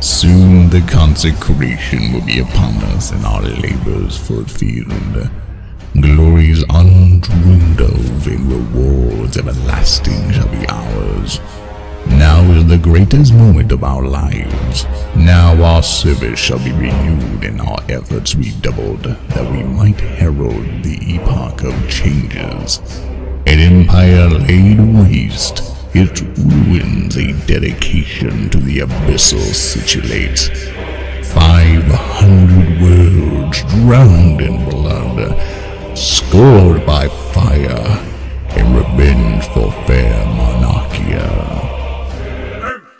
Soon the consecration will be upon us and our labors fulfilled. Glories undreamed of and rewards everlasting shall be ours. Now is the greatest moment of our lives. Now our service shall be renewed and our efforts redoubled, that we might herald the epoch of changes. An empire laid waste, its ruins a dedication to the abyssal situate. 500 worlds drowned in blood, scored by fire, in revenge for fair monarchia.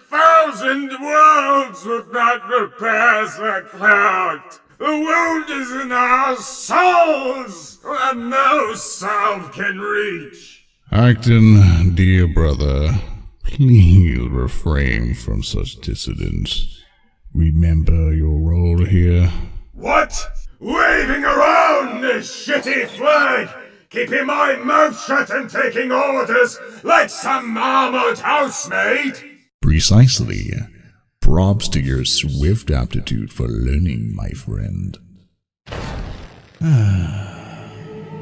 1,000 worlds would not repair the clout. The wound is in our souls, and no salve can reach. Achton, dear brother, please refrain from such dissidence. Remember your role here. What? Waving around this shitty flag, keeping my mouth shut and taking orders like some armored housemaid? Precisely. Props to your swift aptitude for learning, my friend.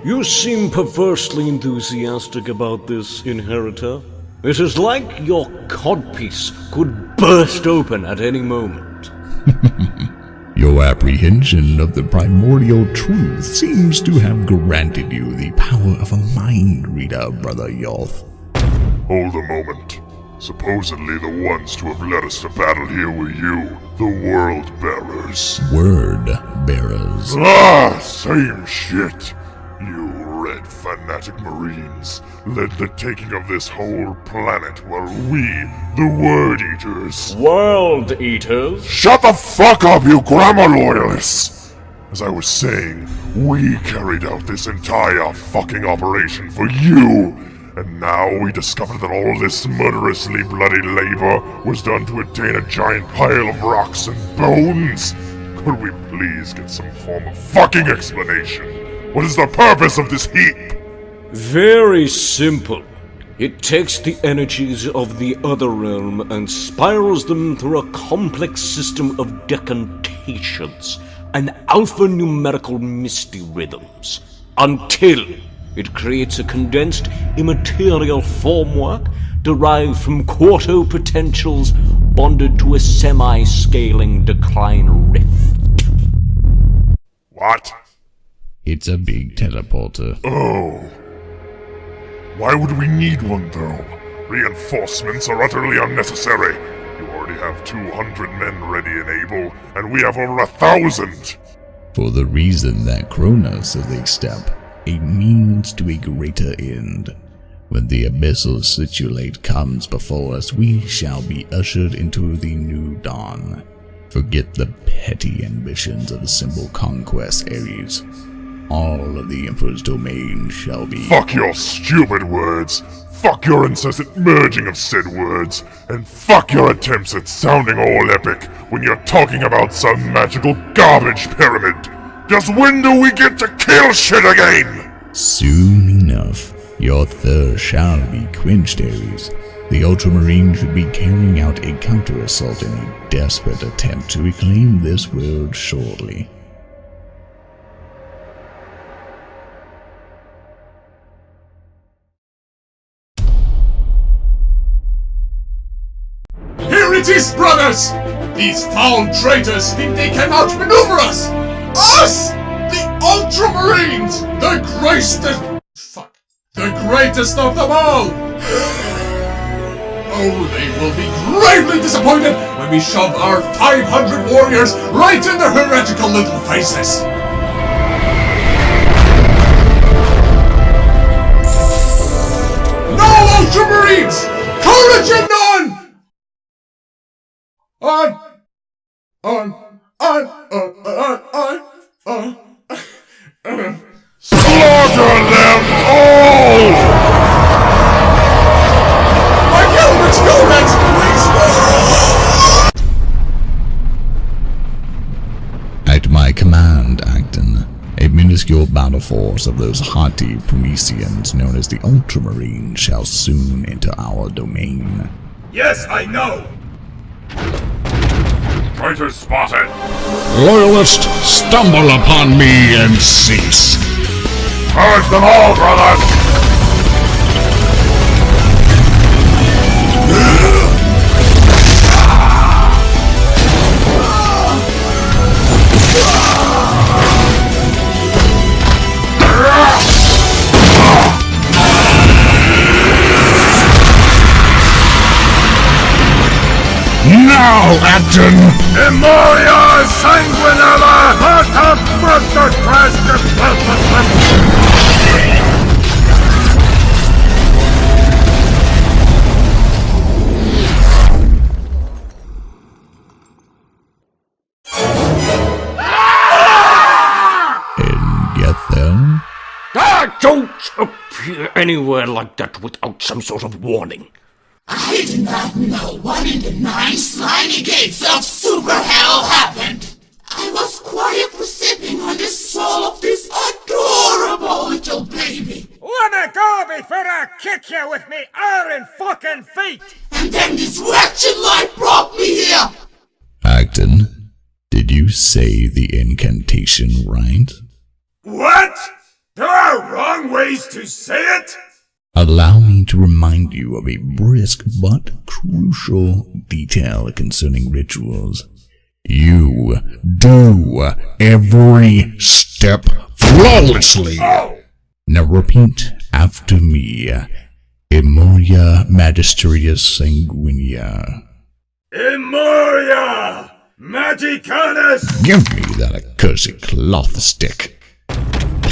You seem perversely enthusiastic about this, Inheritor. It is like your codpiece could burst open at any moment. Your apprehension of the primordial truth seems to have granted you the power of a mind reader, Brother Yoth. Hold a moment. Supposedly the ones to have led us to battle here were you, the World Bearers. Word Bearers. Ah, same shit. You red fanatic Marines led the taking of this whole planet while we, the Word Eaters... World Eaters? Shut the fuck up, you grammar loyalists! As I was saying, we carried out this entire fucking operation for you! And now we discover that all this murderously bloody labor was done to attain a giant pile of rocks and bones? Could we please get some form of fucking explanation? What is the purpose of this heap? Very simple. It takes the energies of the other realm and spirals them through a complex system of decantations and alphanumerical misty rhythms, until it creates a condensed immaterial formwork derived from quarto potentials bonded to a semi-scaling decline rift. What? It's a big teleporter. Oh. Why would we need one, though? Reinforcements are utterly unnecessary. You already have 200 men ready and able, and we have over 1,000! For the reason that Kronos is a step, a means to a greater end. When the abyssal situate comes before us, we shall be ushered into the new dawn. Forget the petty ambitions of the simple conquest, Eres. All of the Emperor's domain shall be... Fuck your stupid words! Fuck your incessant merging of said words! And fuck your attempts at sounding all epic when you're talking about some magical garbage pyramid! Just when do we get to kill shit again? Soon enough, your thirst shall be quenched, Eres. The Ultramarines should be carrying out a counter-assault in a desperate attempt to reclaim this world shortly. Here it is, brothers! These foul traitors think they can outmaneuver us! Us! The Ultramarines! The greatest of them all! Oh, they will be gravely disappointed when we shove our 500 warriors right in their heretical little faces! No, Ultramarines! Courage and Slaughter them all! My helmet's Yohan, please! At my command, Achton, a minuscule battle force of those haughty Prometheans known as the Ultramarines shall soon enter our domain. Yes, I know! Traitors spotted! Loyalist, stumble upon me and cease. Purge them all, brothers! Now, Achton! Memoria sanguinella! Mata frutta crasca! Ingethel? Don't appear anywhere like that without some sort of warning. I did not know one in the 9 slimy gates of super hell happened. I was quietly sipping on the soul of this adorable little baby. Let me go before I kick you with me iron fucking feet! And then this wretched light brought me here. Achton, did you say the incantation right? What? There are wrong ways to say it? Allow me to remind you of a brisk but crucial detail concerning rituals. You do every step flawlessly. Now repeat after me. Emoria Magistratus Sanguinia. Emoria! Magicanus! Give me that accursed cloth stick.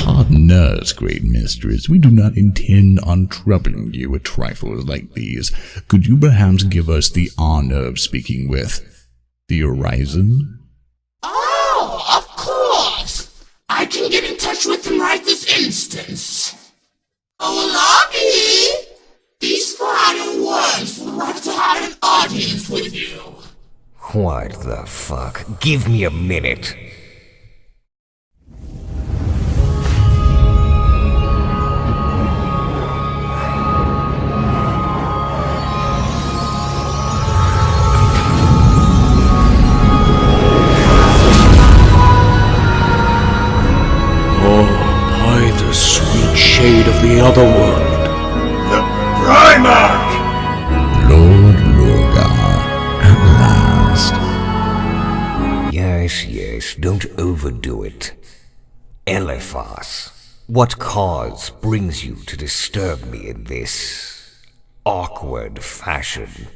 Pardon us, great mistress, we do not intend on troubling you with trifles like these. Could you perhaps give us the honor of speaking with the Horizon? Oh, of course. I can get in touch with him right this instance. Oh, Lobby! These fine ones would like to have an audience with you. What the fuck? Give me a minute. Shade of the other world. The Primarch! Lord Lorgar, at last. Yes, don't overdo it. Eliphas, what cause brings you to disturb me in this awkward fashion?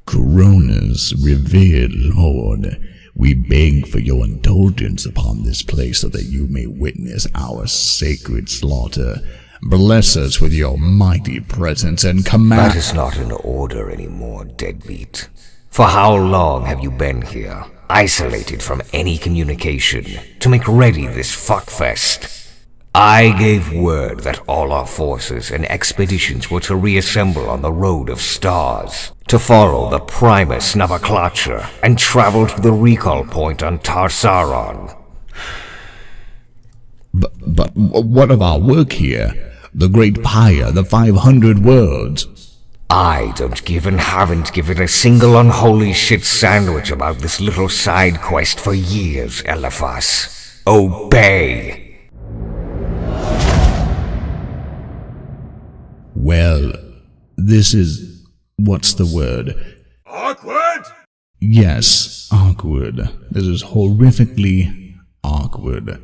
Coronas, revered Lord, we beg for your indulgence upon this place so that you may witness our sacred slaughter. Bless us with your mighty presence and command— That is not an order anymore, deadbeat. For how long have you been here, isolated from any communication, to make ready this fuckfest? I gave word that all our forces and expeditions were to reassemble on the Road of Stars, to follow the Primus Navaklacha, and travel to the recall point on Tarsaron. But what of our work here? The Great Pyre, the 500 worlds. I don't give and haven't given a single unholy shit sandwich about this little side quest for years, Eliphas. Obey! Well, this is— what's the word? Awkward? Yes, awkward. This is horrifically awkward.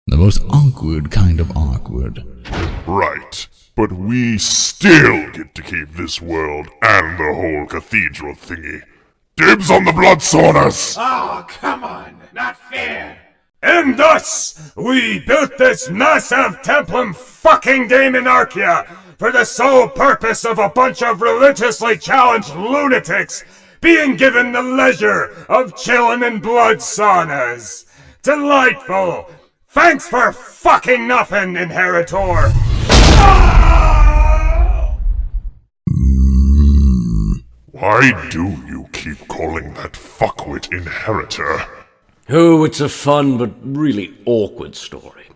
The most awkward kind of awkward. Right, but we still get to keep this world and the whole cathedral thingy. Dibs on the blood saunas! Oh, come on, not fair. And thus, we built this massive templum fucking Daemonarchia for the sole purpose of a bunch of religiously challenged lunatics being given the leisure of chillin' in blood saunas. Delightful. Thanks for fucking nothing, Inheritor. Why do you keep calling that fuckwit Inheritor? Oh, it's a fun but really awkward story.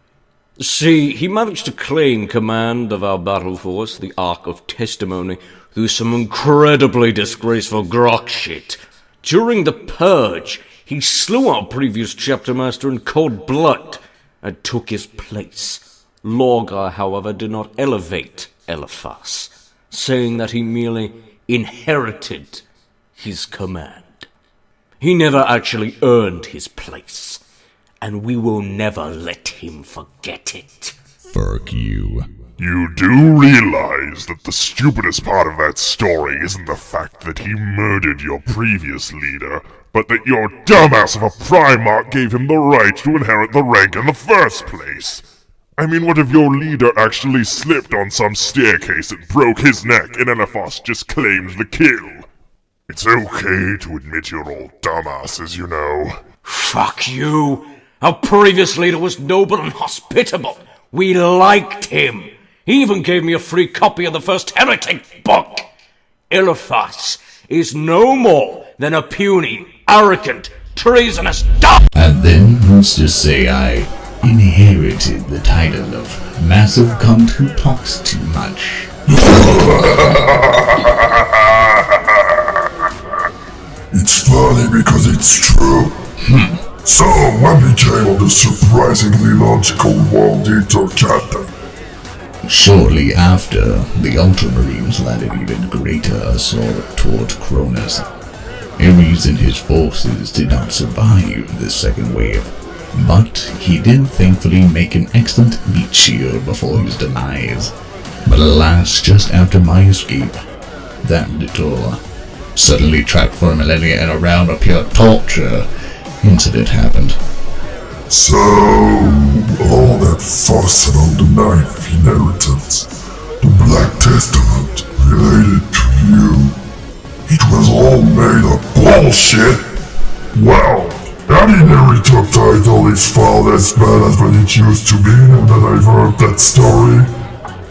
See, he managed to claim command of our battle force, the Ark of Testimony, through some incredibly disgraceful grok shit. During the Purge, he slew our previous chapter master in cold blood and took his place. Lorgar, however, did not elevate Eliphas, saying that he merely inherited his command. He never actually earned his place, and we will never let him forget it. Fuck you. You do realize that the stupidest part of that story isn't the fact that he murdered your previous leader, but that your dumbass of a Primarch gave him the right to inherit the rank in the first place. I mean, what if your leader actually slipped on some staircase and broke his neck and Eliphas just claimed the kill? It's okay to admit you're all dumbasses, you know. Fuck you! Our previous leader was noble and hospitable. We liked him. He even gave me a free copy of the first Heretic book. Eliphas is no more than a puny, arrogant, treasonous dog. And then let's just say I inherited the title of Massive Cunt Who Talks Too Much. It's funny because it's true. So, when became the surprisingly logical world eater captain? Shortly after, the Ultramarines led an even greater assault toward Cronus. Eres and his forces did not survive the second wave, but he did thankfully make an excellent meat shield before his demise. But alas, just after my escape, that little suddenly trapped for a millennia in a round of pure torture incident happened. So, all that fuss about the ninth inheritance, the Black Testament related to you, it was all made of bullshit? Well, that Inheritor title is far less bad as what it used to be now that I've heard that story.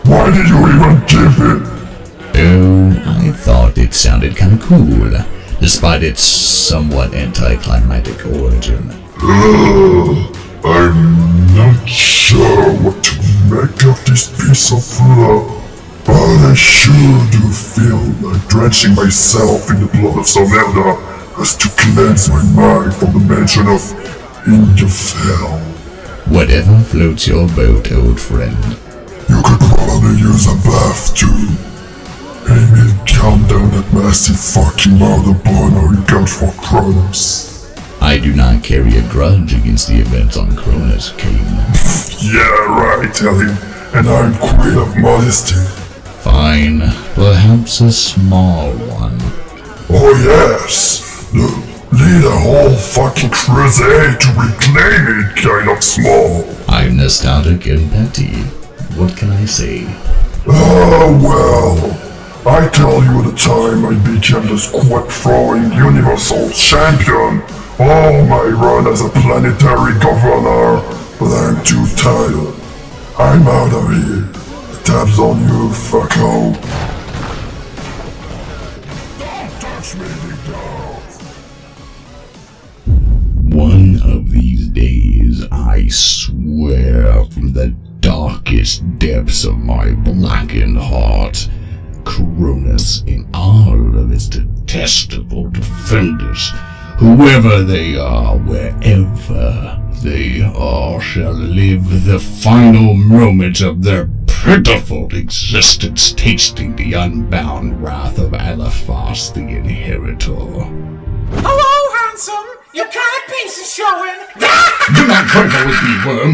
Why did you even keep it? Oh, I thought it sounded kinda cool, despite its somewhat anticlimactic origin. I'm not sure what to make of this piece of lore, but I sure do feel like drenching myself in the blood of some elder has to cleanse my mind from the mention of Ingethel. Whatever floats your boat, old friend. You could probably use a bath too. Maybe calm down that massive fucking mother boner you got for Kronos. I do not carry a grudge against the events on Cronus, Kaen. Yeah, right, Ellie. And I'm queen of modesty. Fine, perhaps a small one. Oh yes! Lead a whole fucking crusade to reclaim it, kind of small. I'm nostalgic and petty. What can I say? Oh well. I tell you the time I became the squat-throwing universal champion. All my run as a planetary governor, but I'm too tired. I'm out of here. The tab's on you, fucko. Don't touch me, big dog. One of these days, I swear from the darkest depths of my blackened heart, Cronus and all of its detestable defenders, whoever they are, wherever they are, shall live the final moments of their pitiful existence tasting the unbound wrath of Eliphas the Inheritor. Hello, handsome! Your kind piece is showing! Do not trifle with me, worm!